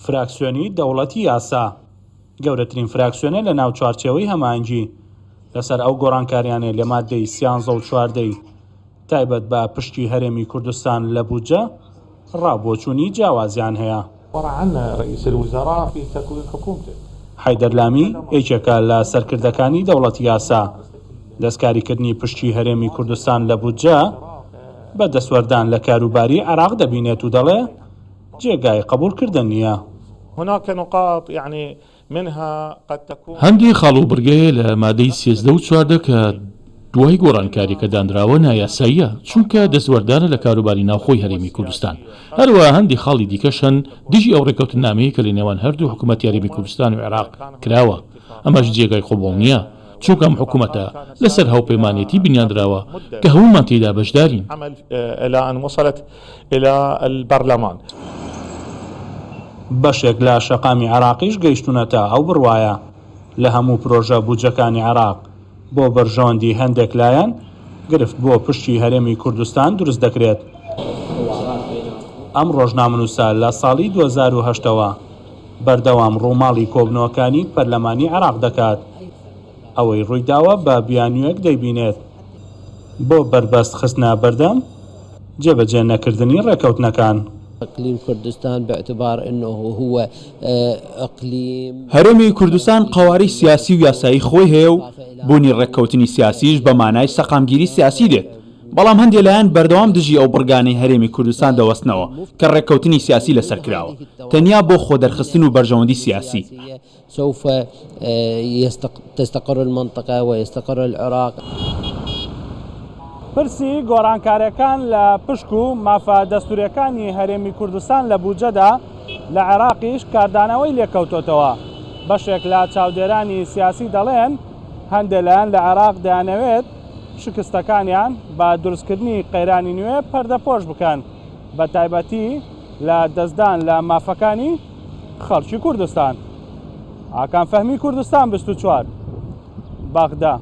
فراکسیۆنی دەوڵەتی یاسا گەورەترین فراکسیۆنە لە ناو چوارچێوەی هەماهەنگی لەسەر ئەو گۆڕانکاریانەیە لە مادەی 13 و 14 تایبەت بە پشتی هەرێمی کوردستان لە بودجە ڕابۆچوونی جیاوازیان هەیە. حەیدەر لامی یەکێکە لە سەرکردەکانی دەوڵەتی یاسا دەستکاریکردنی پشتی هەرێمی کوردستان لە بودجە بە دەسوەردان لە کاروباری عێراق دەبینێت و دەڵێ جێگای قبولکردن نییە. هەندی خاڵ و بڕگەیە لە مادەی 13 و 14 کە دوای گۆڕانکاریەکە دانراوە نایاساییە چونکە دەستوەردانە لە کاروباری ناوخۆی هەرێمی کوردستان. هەروە هەندی خاڵی دیکەشن دژی ئەو ڕێکەوتنامەیە کە لە نێوان هەردوو حکوومەتی هەرێمی کوردستان و عێراق کراوە. ئەمەش جێگای قبوڵ نییە چونکە ئەم حکوومەتە لەسەر هاوپەیمانێتی بنیاندراوە کە هەموومان تێیدا بەشدارین. بەشێک لە شەقامی عێراقیش گەیشتونەتە ئەو بڕوایە لە هەموو پرۆژە بودجەکانی عێراق بۆ بەرژەوەندی هەندێک لایەن گرفت بۆ پشتی هەرێمی کوردستان دروست دەکرێت. ئەم ڕۆژنامەنووسە لە ساڵی 2008ەوە بەردەوام ڕووماڵی کۆبنەوەکانی پەرلەمانی عێراق دەکات. ئەوەی ڕوویداوە بە بیانوویەک دەیبینێت بۆ بربەست خستنە بەردەم جێبەجێ نەکردنی ڕێکەوتنەکان. إقليم كردستان باعتبار أنه هو إقليم هەرێمی کوردستان قواری سیاسی و یاسایی خۆی هەیە و بوونی ڕێککەوتنی سیاسیش بە مانای سەقامگیری سیاسی دێت. بەڵام هەندێک لایەن بەردەوام دژی ئەو بڕگانەی هەرێمی کوردستان دەوەستنەوە کە ڕێککەوتنی سیاسی لەسەر کراوە تەنیا بۆ خۆدەرخستن و بەرژەوەندی سیاسی. سوف تستقر المنطقة ويستقر العراق. پرسی گۆڕانکاریەکان لە پشک و مافە دەستوریەکانی هەرێمی کوردستان لە بودجەدا لە عێراقیش کاردانەوەی لێکەوتۆتەوە. بەشێک لە چاودێرانی سیاسی دەڵێن هەندێک لایەن لە عێراق دەیانەوێت شکستەکانیان بە دروستکردنی قەیرانی نوێ پەردەپۆش بکەن بە تایبەتی لە دەستدان لە مافەکانی خەڵکی کوردستان. ئاکان فەهمی کوردستان 24 باغدا.